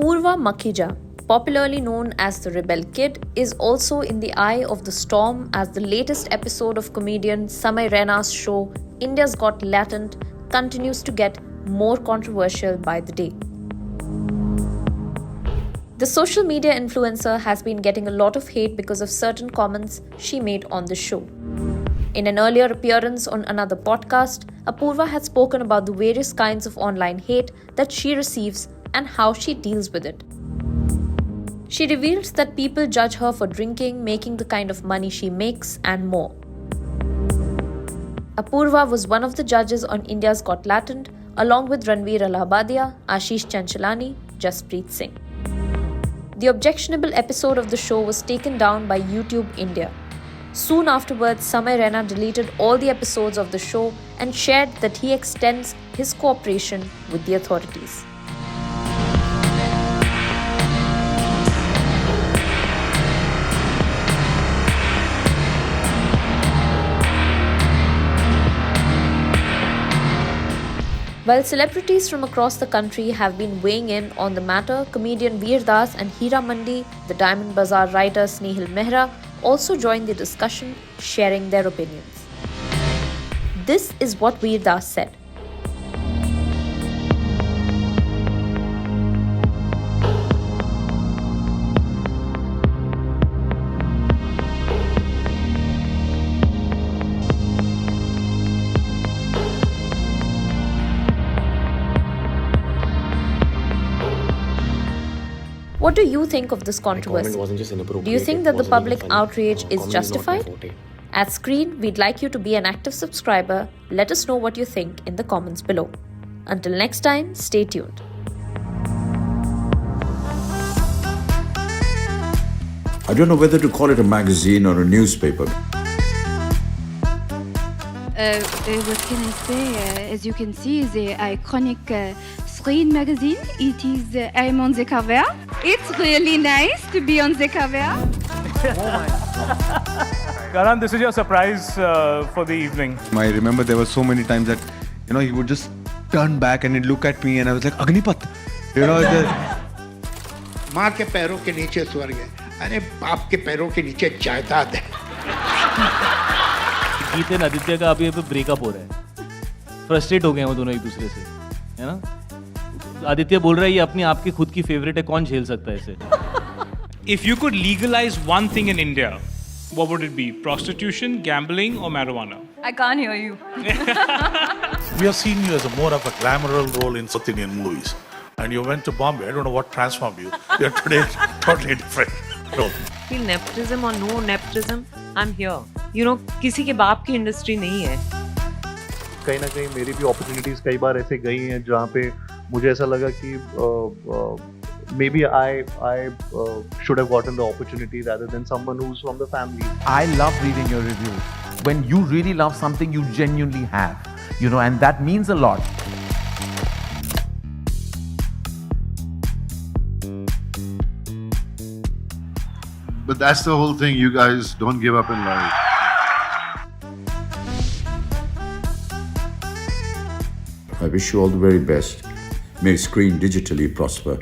Apurva Makhija, popularly known as the Rebel Kid, is also in the eye of the storm as the latest episode of comedian Samay Raina's show India's Got Latent continues to get more controversial by the day. The social media influencer has been getting a lot of hate because of certain comments she made on the show. In an earlier appearance on another podcast, Apurva had spoken about the various kinds of online hate that she receives and how she deals with it. She revealed that people judge her for drinking, making the kind of money she makes, and more. Apurva was one of the judges on India's Got Latent, along with Ranveer Allahabadia, Ashish Chanchalani, Jaspreet Singh. The objectionable episode of the show was taken down by YouTube India. Soon afterwards, Samay Raina deleted all the episodes of the show and shared that he extends his cooperation with the authorities. While celebrities from across the country have been weighing in on the matter, comedian Veer Das and Hira Mandi, the Diamond Bazaar writer Snehal Mehra also joined the discussion, sharing their opinions. This is what Veer Das said. What do you think of this controversy? Do you think that the public outrage is justified? At Screen, we'd like you to be an active subscriber. Let us know what you think in the comments below. Until next time, stay tuned. I don't know whether to call it a magazine or a newspaper. What can I say? As you can see, the iconic Screen magazine. It is I'm on the cover. It's really nice to be on the cover. Karan, this is your surprise for the evening. I remember there were so many times that, he would just turn back and he'd look at me and I was like, Agnipath. माँ के पैरों के नीचे स्वर्ग है, अरे बाप के पैरों के नीचे जायदाद है। गीत एंड आदित्य का अभी ब्रेकअप हो रहा है, फ्रस्ट्रेट हो गए हैं वो दोनों एक दूसरे से, है ना? आदित्य बोल रहा है ये अपनी आपकी खुद की फेवरेट है, कौन झेल सकता है इसे? If you could legalize one thing in India, what would it be? Prostitution, gambling, or marijuana? I can't hear you. We have seen you as more of a glamorous role in South Indian movies. And you went to Bombay. I don't know what transformed you. You're today totally different role. Feel nepotism or no nepotism, I'm here. किसी के बाप की industry नहीं है. कहीं ना कहीं मेरी भी अपॉर्चुनिटीज कई बार ऐसे गई हैं जहाँ पे मुझे ऐसा लगा कि maybe I should have gotten the opportunity rather than someone who's from the family. I love reading your reviews. When you really love something, you genuinely have, and that means a lot. But that's the whole thing. You guys don't give up in life. I wish you all the very best. May Screen digitally prosper.